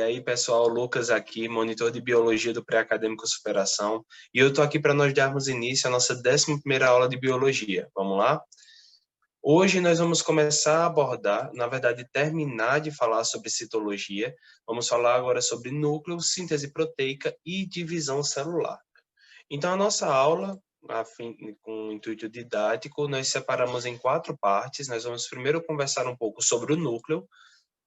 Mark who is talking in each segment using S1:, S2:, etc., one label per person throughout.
S1: aí, pessoal, Lucas aqui, monitor de biologia do pré-acadêmico Superação, e eu estou aqui para nós darmos início à nossa 11ª aula de biologia. Vamos lá? Hoje nós vamos começar a abordar, na verdade, terminar de falar sobre citologia. Vamos falar agora sobre núcleo, síntese proteica e divisão celular. Então, a nossa aula, com o intuito didático, nós separamos em 4 partes. Nós vamos primeiro conversar um pouco sobre o núcleo,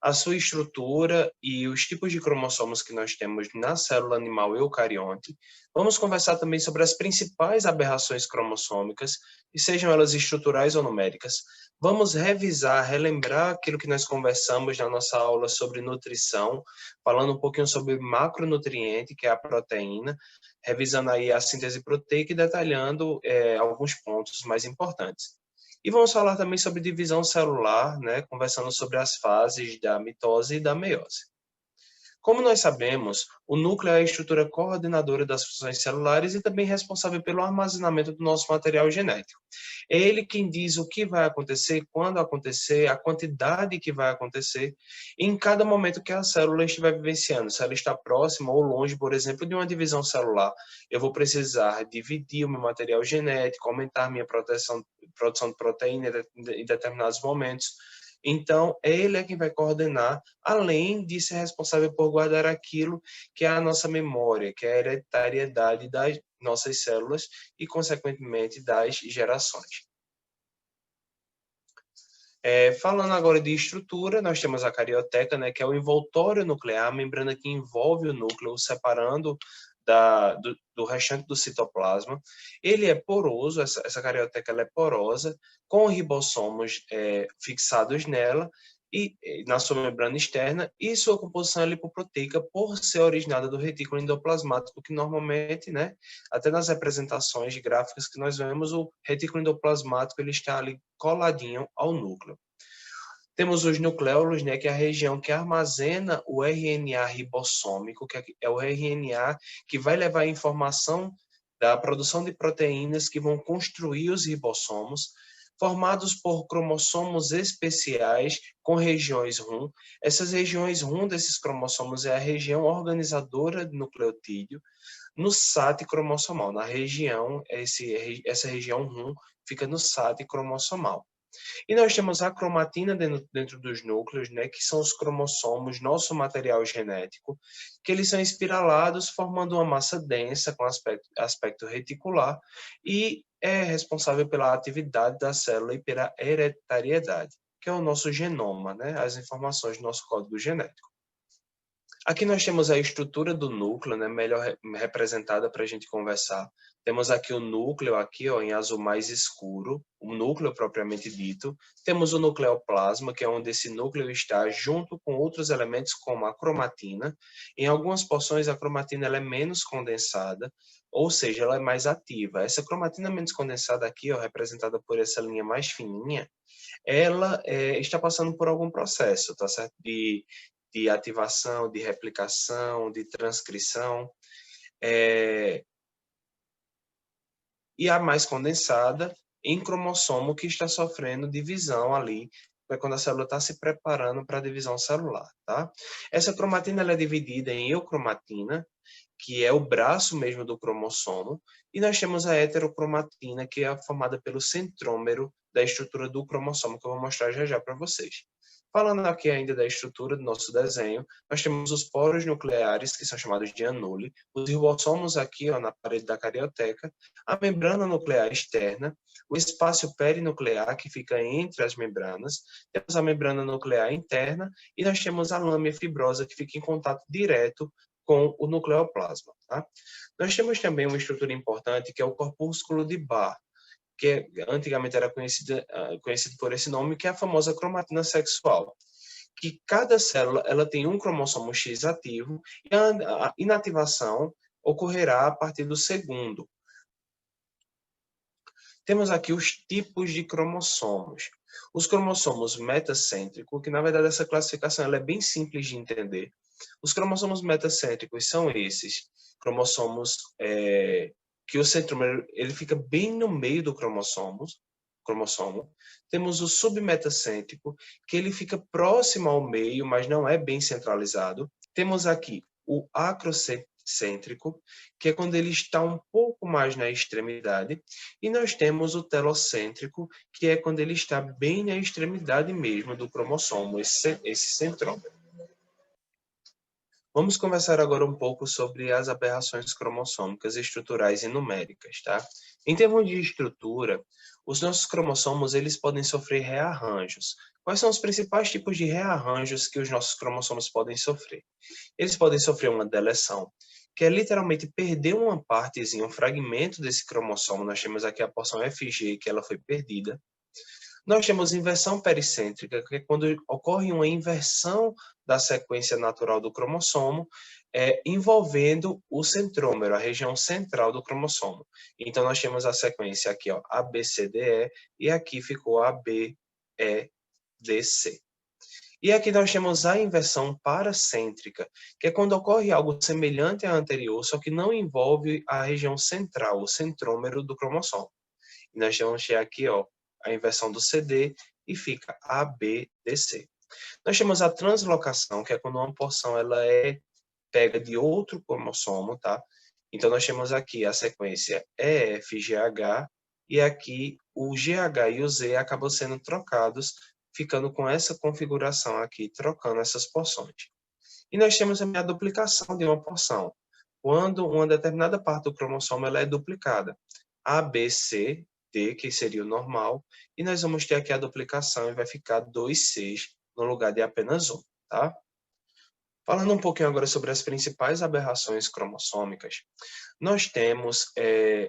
S1: a sua estrutura e os tipos de cromossomos que nós temos na célula animal eucarionte. Vamos conversar também sobre as principais aberrações cromossômicas, e sejam elas estruturais ou numéricas. Vamos revisar, relembrar aquilo que nós conversamos na nossa aula sobre nutrição, falando um pouquinho sobre macronutriente, que é a proteína, revisando aí a síntese proteica e detalhando alguns pontos mais importantes. E vamos falar também sobre divisão celular, né, conversando sobre as fases da mitose e da meiose. Como nós sabemos, o núcleo é a estrutura coordenadora das funções celulares e também responsável pelo armazenamento do nosso material genético. É ele quem diz o que vai acontecer, quando acontecer, a quantidade que vai acontecer, em cada momento que a célula estiver vivenciando. Se ela está próxima ou longe, por exemplo, de uma divisão celular, eu vou precisar dividir o meu material genético, aumentar minha produção de proteína em determinados momentos. Então, ele é quem vai coordenar, além de ser responsável por guardar aquilo que é a nossa memória, que é a hereditariedade das nossas células e, consequentemente, das gerações. Falando agora de estrutura, nós temos a carioteca, né, que é o envoltório nuclear, a membrana que envolve o núcleo, separando do restante do citoplasma. Ele é poroso, essa carioteca ela é porosa, com ribossomos fixados nela e na sua membrana externa, e sua composição é lipoproteica por ser originada do retículo endoplasmático, que normalmente, né, até nas representações gráficas que nós vemos, o retículo endoplasmático ele está ali coladinho ao núcleo. Temos os nucleolos, né, que é a região que armazena o RNA ribossômico, que é o RNA que vai levar a informação da produção de proteínas que vão construir os ribossomos, formados por cromossomos especiais com regiões RUM. Essas regiões RUM desses cromossomos é a região organizadora do nucleotídeo, no SAT cromossomal. Na região, essa região RUM fica no SAT cromossomal. E nós temos a cromatina dentro dos núcleos, né, que são os cromossomos, nosso material genético, que eles são espiralados, formando uma massa densa com aspecto reticular e é responsável pela atividade da célula e pela hereditariedade, que é o nosso genoma, né, as informações do nosso código genético. Aqui nós temos a estrutura do núcleo, né, melhor representada para a gente conversar. Temos aqui o núcleo, aqui, ó, em azul mais escuro, o núcleo propriamente dito. Temos o nucleoplasma, que é onde esse núcleo está, junto com outros elementos como a cromatina. Em algumas porções, a cromatina ela é menos condensada, ou seja, ela é mais ativa. Essa cromatina menos condensada aqui, ó, representada por essa linha mais fininha, ela está passando por algum processo, tá certo? De ativação, de replicação, de transcrição. E a mais condensada em cromossomo que está sofrendo divisão ali, é quando a célula está se preparando para a divisão celular, tá? Essa cromatina ela é dividida em eucromatina, que é o braço mesmo do cromossomo, e nós temos a heterocromatina, que é formada pelo centrômero da estrutura do cromossomo, que eu vou mostrar já já para vocês. Falando aqui ainda da estrutura do nosso desenho, nós temos os poros nucleares, que são chamados de anule, os ribossomos aqui, ó, na parede da carioteca, a membrana nuclear externa, o espaço perinuclear, que fica entre as membranas, temos a membrana nuclear interna, e nós temos a lâmina fibrosa, que fica em contato direto com o nucleoplasma. Tá? Nós temos também uma estrutura importante, que é o corpúsculo de Barr, que antigamente era conhecido por esse nome, que é a famosa cromatina sexual, que cada célula ela tem um cromossomo X ativo e a inativação ocorrerá a partir do segundo. Temos aqui os tipos de cromossomos. Os cromossomos metacêntricos, que na verdade essa classificação ela é bem simples de entender. Os cromossomos metacêntricos são esses cromossomos que o centrômero ele fica bem no meio do cromossomo. Temos o submetacêntrico, que ele fica próximo ao meio, mas não é bem centralizado. Temos aqui o acrocêntrico, que é quando ele está um pouco mais na extremidade, e nós temos o telocêntrico, que é quando ele está bem na extremidade mesmo do cromossomo, esse centrômero. Vamos conversar agora um pouco sobre as aberrações cromossômicas estruturais e numéricas, tá? Em termos de estrutura, os nossos cromossomos eles podem sofrer rearranjos. Quais são os principais tipos de rearranjos que os nossos cromossomos podem sofrer? Eles podem sofrer uma deleção, que é literalmente perder uma partezinha, um fragmento desse cromossomo. Nós temos aqui a porção FG, que ela foi perdida. Nós temos inversão pericêntrica, que é quando ocorre uma inversão da sequência natural do cromossomo, envolvendo o centrômero, a região central do cromossomo. Então, nós temos a sequência aqui, ó, ABCDE, e aqui ficou ABEDC. E aqui nós temos a inversão paracêntrica, que é quando ocorre algo semelhante à anterior, só que não envolve a região central, o centrômero do cromossomo. E nós vamos ter aqui, ó, a inversão do CD e fica ABDC. Nós temos a translocação, que é quando uma porção ela é pega de outro cromossomo, tá? Então nós temos aqui a sequência EFGH e aqui o GH e o Z acabam sendo trocados, ficando com essa configuração aqui, trocando essas porções. E nós temos também a duplicação de uma porção, quando uma determinada parte do cromossomo ela é duplicada. A, B, C, D, que seria o normal, e nós vamos ter aqui a duplicação e vai ficar 2 Cs no lugar de apenas um, tá? Falando um pouquinho agora sobre as principais aberrações cromossômicas, nós temos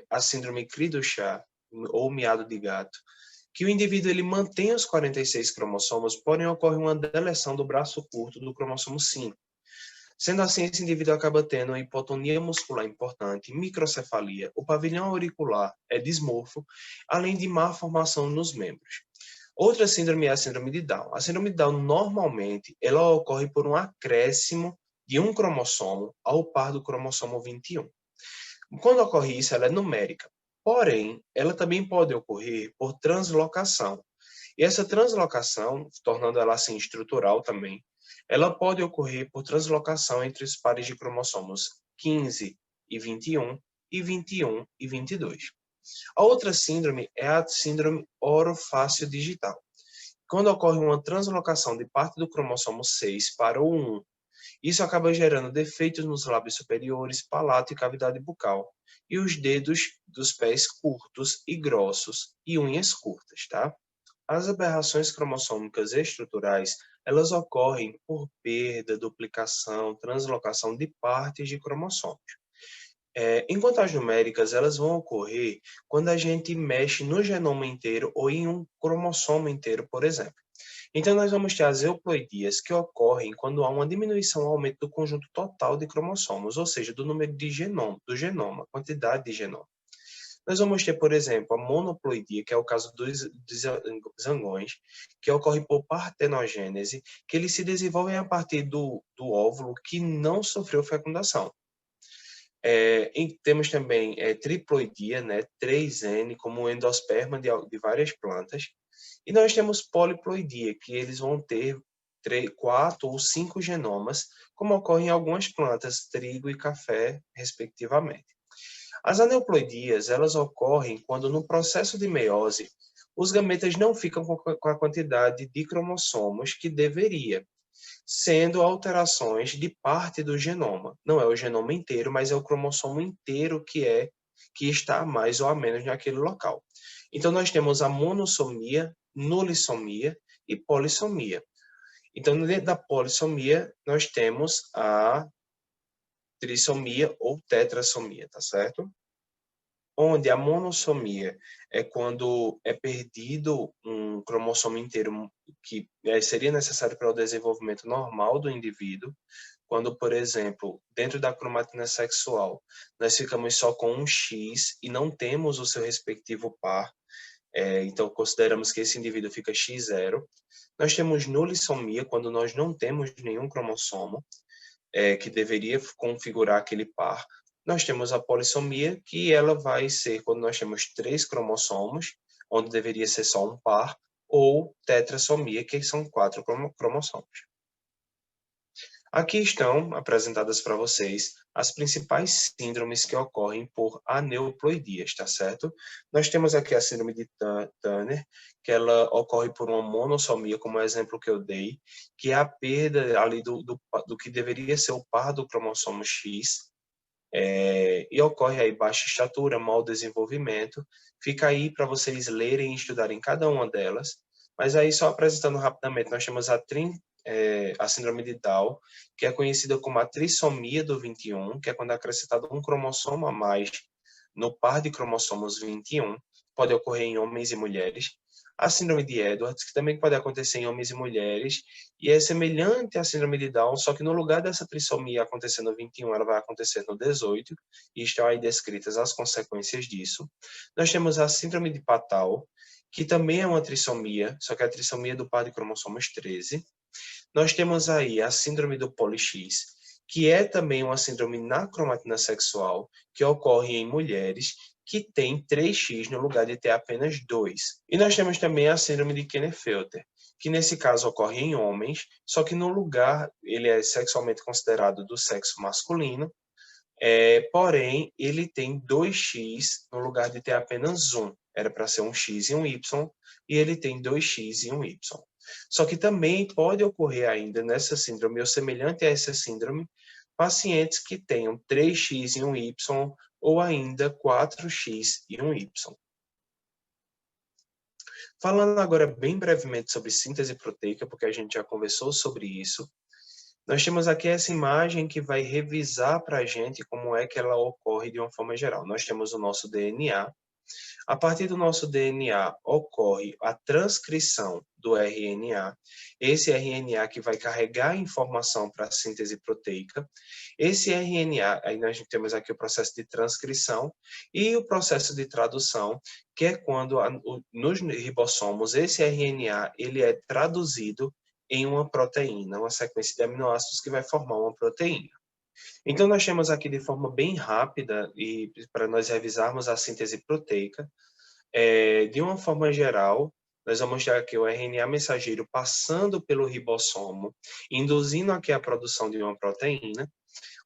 S1: a síndrome Cri-du-Chat, ou miado de gato, que o indivíduo ele mantém os 46 cromossomos, porém ocorre uma deleção do braço curto do cromossomo 5. Sendo assim, esse indivíduo acaba tendo uma hipotonia muscular importante, microcefalia, o pavilhão auricular é dismorfo, além de má formação nos membros. Outra síndrome é a síndrome de Down. A síndrome de Down, normalmente, ela ocorre por um acréscimo de um cromossomo ao par do cromossomo 21. Quando ocorre isso, ela é numérica. Porém, ela também pode ocorrer por translocação. E essa translocação, tornando ela assim estrutural também, ela pode ocorrer por translocação entre os pares de cromossomos 15 e 21 e 21 e 22. A outra síndrome é a síndrome orofácio digital. Quando ocorre uma translocação de parte do cromossomo 6 para o 1, isso acaba gerando defeitos nos lábios superiores, palato e cavidade bucal, e os dedos dos pés curtos e grossos e unhas curtas, tá? As aberrações cromossômicas estruturais, elas ocorrem por perda, duplicação, translocação de partes de cromossomos. Enquanto as numéricas, elas vão ocorrer quando a gente mexe no genoma inteiro ou em um cromossomo inteiro, por exemplo. Então, nós vamos ter as euploidias que ocorrem quando há uma diminuição ou aumento do conjunto total de cromossomos, ou seja, do número de genoma, do genoma, quantidade de genoma. Nós vamos ter, por exemplo, a monoploidia, que é o caso dos zangões, que ocorre por partenogênese, que eles se desenvolvem a partir do óvulo que não sofreu fecundação. Temos também triploidia, né, 3N, como endosperma de várias plantas. E nós temos poliploidia, que eles vão ter 4 ou 5 genomas, como ocorre em algumas plantas, trigo e café, respectivamente. As aneuploidias, elas ocorrem quando no processo de meiose, os gametas não ficam com a quantidade de cromossomos que deveria, sendo alterações de parte do genoma. Não é o genoma inteiro, mas é o cromossomo inteiro que está a mais ou a menos naquele local. Então nós temos a monossomia, nulissomia e polissomia. Então dentro da polissomia nós temos a trissomia ou tetrassomia, tá certo? Onde a monossomia é quando é perdido um cromossomo inteiro que seria necessário para o desenvolvimento normal do indivíduo, quando, por exemplo, dentro da cromatina sexual, nós ficamos só com um X e não temos o seu respectivo par, então consideramos que esse indivíduo fica X0. Nós temos nulissomia, quando nós não temos nenhum cromossomo, que deveria configurar aquele par. Nós temos a polissomia, que ela vai ser quando nós temos 3 cromossomos, onde deveria ser só um par, ou tetrassomia, que são 4 cromossomos. Aqui estão apresentadas para vocês as principais síndromes que ocorrem por aneuploidias, tá certo? Nós temos aqui a síndrome de Turner, que ela ocorre por uma monossomia, como o exemplo que eu dei, que é a perda ali do que deveria ser o par do cromossomo X, e ocorre aí baixa estatura, mau desenvolvimento. Fica aí para vocês lerem e estudarem cada uma delas. Mas aí, só apresentando rapidamente, nós temos a síndrome de Down, que é conhecida como a trissomia do 21, que é quando é acrescentado um cromossomo a mais no par de cromossomos 21, pode ocorrer em homens e mulheres. A síndrome de Edwards, que também pode acontecer em homens e mulheres, e é semelhante à síndrome de Down, só que no lugar dessa trissomia acontecer no 21, ela vai acontecer no 18, e estão aí descritas as consequências disso. Nós temos a síndrome de Patau, que também é uma trissomia, só que é a trissomia do par de cromossomos 13. Nós temos aí a síndrome do poli-X, que é também uma síndrome na cromatina sexual, que ocorre em mulheres que têm 3x no lugar de ter apenas 2. E nós temos também a síndrome de Klinefelter, que nesse caso ocorre em homens, só que no lugar ele é sexualmente considerado do sexo masculino, porém ele tem 2x no lugar de ter apenas 1. Era para ser um X e um Y, e ele tem 2x e um Y. Só que também pode ocorrer ainda nessa síndrome, ou semelhante a essa síndrome, pacientes que tenham 3x e um Y, ou ainda 4x e um Y. Falando agora bem brevemente sobre síntese proteica, porque a gente já conversou sobre isso, nós temos aqui essa imagem que vai revisar para a gente como é que ela ocorre de uma forma geral. Nós temos o nosso DNA. A partir do nosso DNA ocorre a transcrição do RNA, esse RNA que vai carregar a informação para a síntese proteica. Esse RNA, aí nós temos aqui o processo de transcrição e o processo de tradução, que é quando nos ribossomos esse RNA ele é traduzido em uma proteína, uma sequência de aminoácidos que vai formar uma proteína. Então, nós temos aqui de forma bem rápida, e para nós revisarmos a síntese proteica, de uma forma geral, nós vamos ter aqui o RNA mensageiro passando pelo ribossomo, induzindo aqui a produção de uma proteína,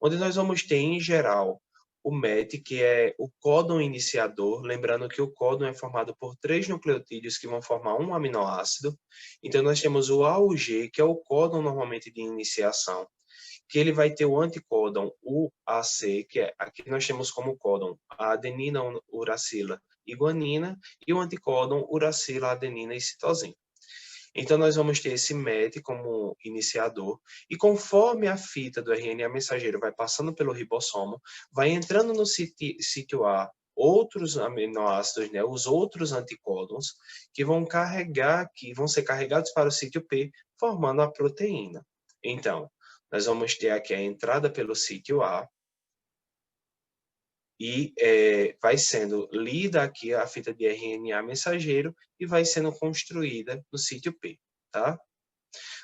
S1: onde nós vamos ter, em geral, o MET, que é o códon iniciador, lembrando que o códon é formado por 3 nucleotídeos que vão formar um aminoácido. Então, nós temos o AUG, que é o códon normalmente de iniciação, que ele vai ter o anticódon UAC, que é aqui nós temos como códon a adenina, uracila e guanina, e o anticódon uracila, adenina e citosina. Então, nós vamos ter esse MET como iniciador, e conforme a fita do RNA mensageiro vai passando pelo ribossomo, vai entrando no sítio A outros aminoácidos, né, os outros anticódons, que vão ser carregados para o sítio P, formando a proteína. Então, nós vamos ter aqui a entrada pelo sítio A, e vai sendo lida aqui a fita de RNA mensageiro e vai sendo construída no sítio P, tá?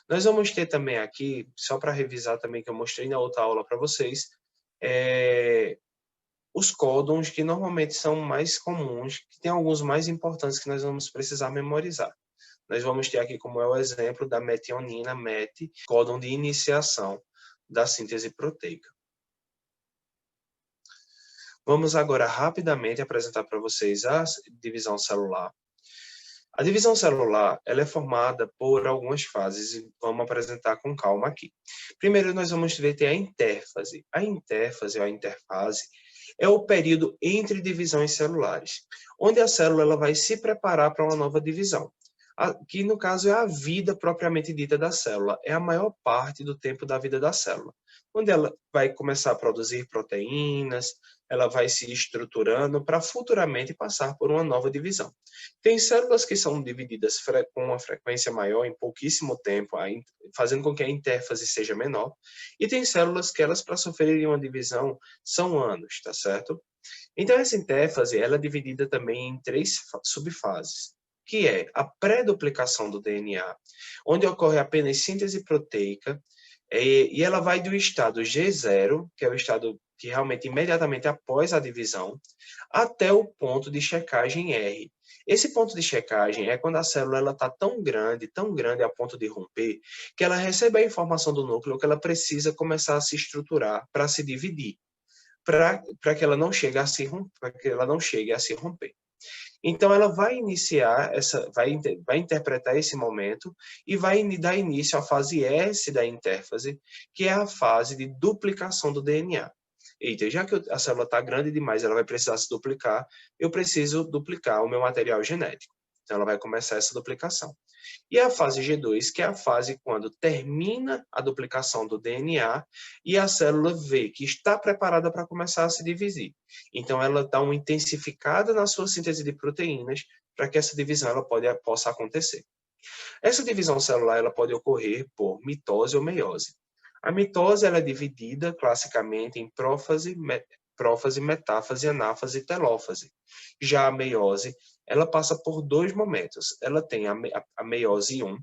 S1: Nós vamos ter também aqui, só para revisar também, que eu mostrei na outra aula para vocês, os códons que normalmente são mais comuns, que tem alguns mais importantes que nós vamos precisar memorizar. Nós vamos ter aqui como é o exemplo da metionina, MET, códon de iniciação da síntese proteica. Vamos agora rapidamente apresentar para vocês a divisão celular. A divisão celular ela é formada por algumas fases e vamos apresentar com calma aqui. Primeiro, nós vamos ter a intérfase. A intérfase ou a interfase é o período entre divisões celulares, onde a célula ela vai se preparar para uma nova divisão. Que no caso é a vida propriamente dita da célula, é a maior parte do tempo da vida da célula, onde ela vai começar a produzir proteínas, ela vai se estruturando para futuramente passar por uma nova divisão. Tem células que são divididas com uma frequência maior em pouquíssimo tempo, fazendo com que a intérfase seja menor, e tem células que elas para sofrerem uma divisão são anos, tá certo? Então essa intérfase ela é dividida também em 3 subfases, que é a pré-duplicação do DNA, onde ocorre apenas síntese proteica, e ela vai do estado G0, que é o estado que realmente imediatamente após a divisão, até o ponto de checagem R. Esse ponto de checagem é quando a célula está tão grande a ponto de romper, que ela recebe a informação do núcleo que ela precisa começar a se estruturar para se dividir, para que ela não chegue a se romper, para que ela não chegue a se romper. Então, ela vai iniciar vai interpretar esse momento e vai dar início à fase S da intérfase, que é a fase de duplicação do DNA. Eita, já que a célula está grande demais, ela vai precisar se duplicar, eu preciso duplicar o meu material genético. Então, ela vai começar essa duplicação. E a fase G2, que é a fase quando termina a duplicação do DNA e a célula vê que está preparada para começar a se dividir. Então, ela dá uma intensificada na sua síntese de proteínas para que essa divisão possa acontecer. Essa divisão celular ela pode ocorrer por mitose ou meiose. A mitose ela é dividida classicamente em prófase, metáfase, anáfase e telófase. Já a meiose, ela passa por dois momentos. Ela tem a meiose 1,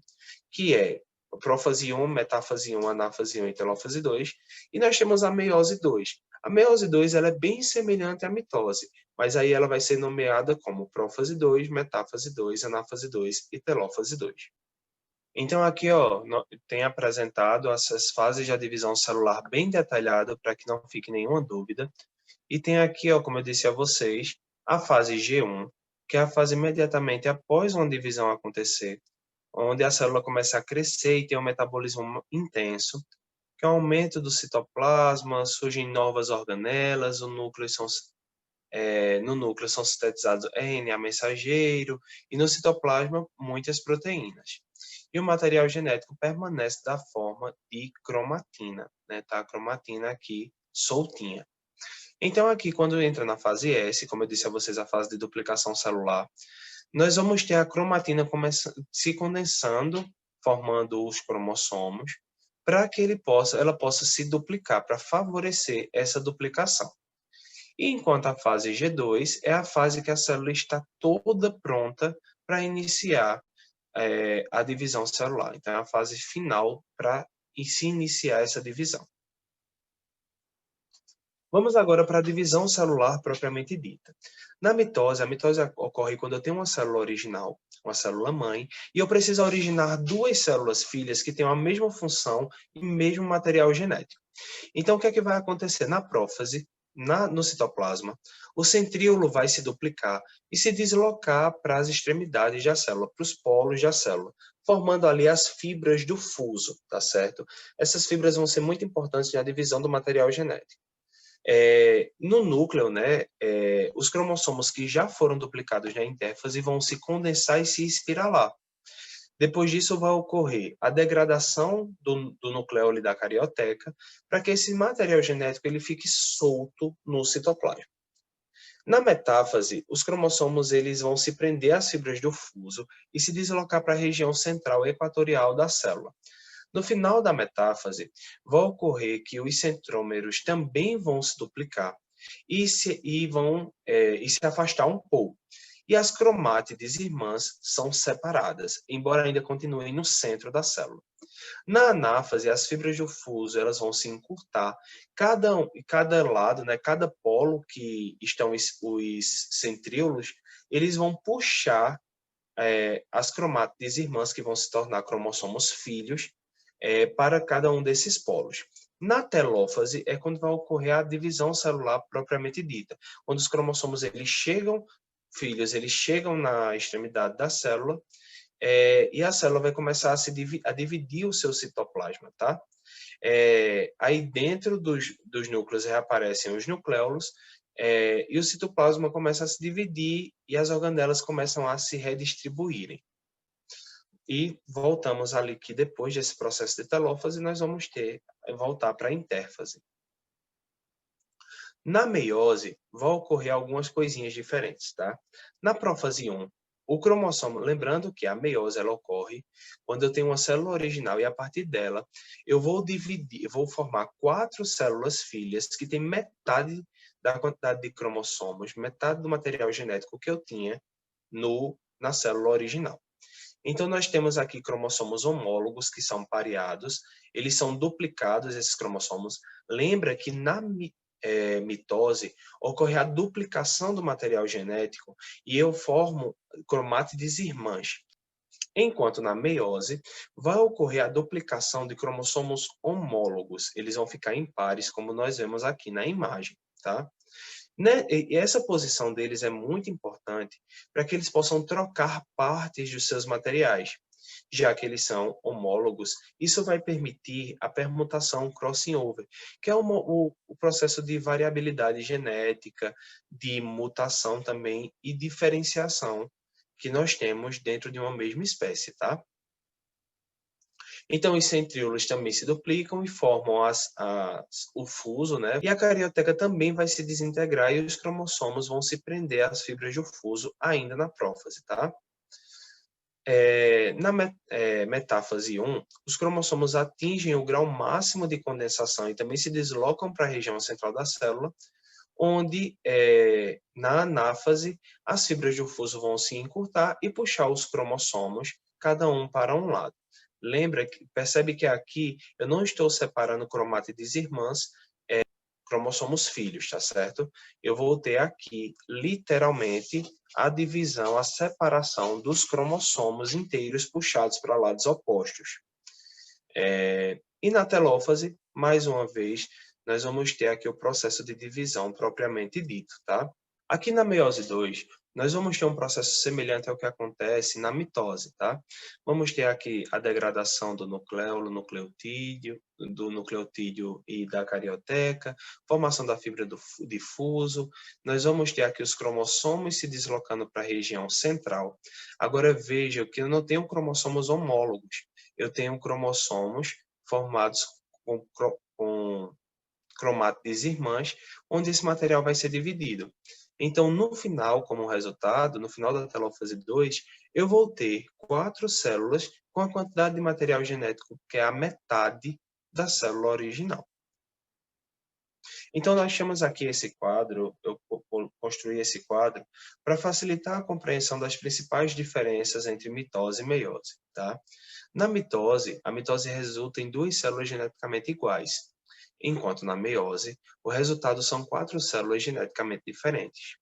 S1: que é prófase 1, metáfase 1, anáfase 1 e telófase 2, e nós temos a meiose 2. A meiose 2 ela é bem semelhante à mitose, mas aí ela vai ser nomeada como prófase 2, metáfase 2, anáfase 2 e telófase 2. Então, aqui, ó, tem apresentado essas fases da divisão celular bem detalhado para que não fique nenhuma dúvida. E tem aqui, ó, como eu disse a vocês, a fase G1, que é a fase imediatamente após uma divisão acontecer, onde a célula começa a crescer e tem um metabolismo intenso, que é o aumento do citoplasma, surgem novas organelas, no núcleo são sintetizados RNA mensageiro e no citoplasma muitas proteínas. E o material genético permanece da forma de cromatina, né? Tá a cromatina aqui soltinha. Então aqui quando entra na fase S, como eu disse a vocês, a fase de duplicação celular, nós vamos ter a cromatina se condensando, formando os cromossomos, para que ela possa se duplicar, para favorecer essa duplicação. E enquanto a fase G2 é a fase que a célula está toda pronta para iniciar a divisão celular. Então, é a fase final para se iniciar essa divisão. Vamos agora para a divisão celular propriamente dita. Na mitose, a mitose ocorre quando eu tenho uma célula original, uma célula mãe, e eu preciso originar duas células filhas que tenham a mesma função e mesmo material genético. Então, o que é que vai acontecer? Na prófase, no citoplasma, o centríolo vai se duplicar e se deslocar para as extremidades da célula, para os polos da célula, formando ali as fibras do fuso, tá certo? Essas fibras vão ser muito importantes na divisão do material genético. No núcleo, né, os cromossomos que já foram duplicados na intérfase vão se condensar e se espiralar. Depois disso, vai ocorrer a degradação do nucleolo da carioteca para que esse material genético ele fique solto no citoplasma. Na metáfase, os cromossomos eles vão se prender às fibras do fuso e se deslocar para a região central equatorial da célula. No final da metáfase, vai ocorrer que os centrômeros também vão se duplicar e se afastar um pouco. E as cromátides irmãs são separadas, embora ainda continuem no centro da célula. Na anáfase, as fibras do fuso elas vão se encurtar. Cada lado, né, cada polo que estão os centríolos, eles vão puxar as cromátides irmãs, que vão se tornar cromossomos filhos, para cada um desses polos. Na telófase é quando vai ocorrer a divisão celular propriamente dita, quando os cromossomos eles chegam na extremidade da célula e a célula vai começar a dividir o seu citoplasma, tá? Aí dentro dos núcleos reaparecem os nucléolos e o citoplasma começa a se dividir e as organelas começam a se redistribuírem. E voltamos ali que depois desse processo de telófase, nós vamos voltar para a intérfase. Na meiose, vão ocorrer algumas coisinhas diferentes, tá? Na prófase 1, o cromossomo, lembrando que a meiose ela ocorre quando eu tenho uma célula original e a partir dela eu vou formar 4 células filhas que têm metade da quantidade de cromossomos, metade do material genético que eu tinha na célula original. Então, nós temos aqui cromossomos homólogos, que são pareados, eles são duplicados, esses cromossomos. Lembra que mitose, ocorre a duplicação do material genético e eu formo cromátides irmãs. Enquanto na meiose, vai ocorrer a duplicação de cromossomos homólogos. Eles vão ficar em pares, como nós vemos aqui na imagem, tá? E essa posição deles é muito importante para que eles possam trocar partes dos seus materiais, já que eles são homólogos. Isso vai permitir a permutação crossing over, que é o processo de variabilidade genética, de mutação também e diferenciação que nós temos dentro de uma mesma espécie, tá? Então, os centríolos também se duplicam e formam o fuso, né? E a carioteca também vai se desintegrar e os cromossomos vão se prender às fibras do fuso ainda na prófase, tá? Na metáfase 1, os cromossomos atingem o grau máximo de condensação e também se deslocam para a região central da célula, onde, na anáfase, as fibras do fuso vão se encurtar e puxar os cromossomos, cada um para um lado. Percebe que aqui eu não estou separando cromátides irmãs, cromossomos filhos, tá certo? Eu vou ter aqui, literalmente, a divisão, a separação dos cromossomos inteiros puxados para lados opostos. E na telófase, mais uma vez, nós vamos ter aqui o processo de divisão propriamente dito, tá? Aqui na meiose 2, nós vamos ter um processo semelhante ao que acontece na mitose, tá? Vamos ter aqui a degradação do nucleolo, do nucleotídeo e da carioteca, formação da fibra do difuso. Nós vamos ter aqui os cromossomos se deslocando para a região central. Agora veja que eu não tenho cromossomos homólogos, eu tenho cromossomos formados com cromátides irmãs, onde esse material vai ser dividido. Então, no final, como resultado, no final da telófase 2, eu vou ter 4 células com a quantidade de material genético que é a metade da célula original. Então, nós temos aqui esse quadro, eu construí esse quadro para facilitar a compreensão das principais diferenças entre mitose e meiose, tá? Na mitose, a mitose resulta em 2 células geneticamente iguais, enquanto na meiose, o resultado são 4 células geneticamente diferentes.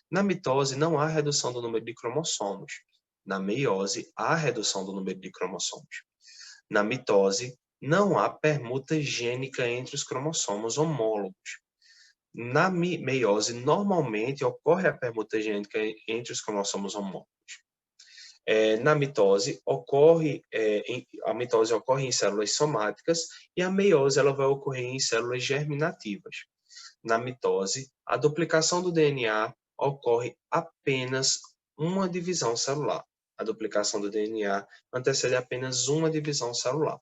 S1: Na mitose, não há redução do número de cromossomos. Na meiose, há redução do número de cromossomos. Na mitose, não há permuta gênica entre os cromossomos homólogos. Na meiose, normalmente ocorre a permuta gênica entre os cromossomos homólogos. Na mitose, a mitose ocorre em células somáticas e a meiose ela vai ocorrer em células germinativas. Na mitose, a duplicação do DNA ocorre apenas uma divisão celular. A duplicação do DNA antecede apenas uma divisão celular.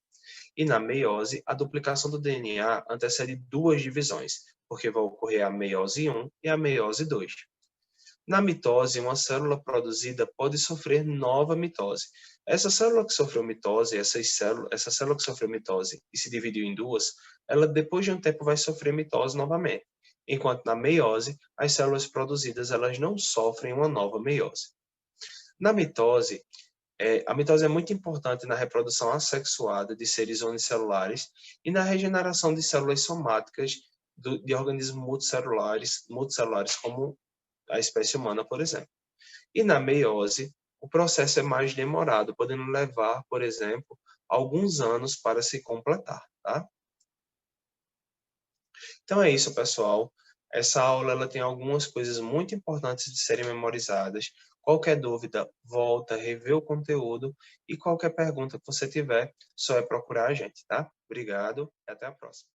S1: E na meiose, a duplicação do DNA antecede 2 divisões, porque vai ocorrer a meiose 1 e a meiose 2. Na mitose, uma célula produzida pode sofrer nova mitose. Essa célula que sofreu mitose, essa célula que sofreu mitose e se dividiu em 2, ela depois de um tempo vai sofrer mitose novamente. Enquanto na meiose, as células produzidas elas não sofrem uma nova meiose. Na mitose, a mitose é muito importante na reprodução assexuada de seres unicelulares e na regeneração de células somáticas de organismos multicelulares como a espécie humana, por exemplo. E na meiose, o processo é mais demorado, podendo levar, por exemplo, alguns anos para se completar, tá? Então é isso, pessoal. Essa aula ela tem algumas coisas muito importantes de serem memorizadas. Qualquer dúvida, volta, revê o conteúdo e qualquer pergunta que você tiver, só é procurar a gente, tá? Obrigado e até a próxima.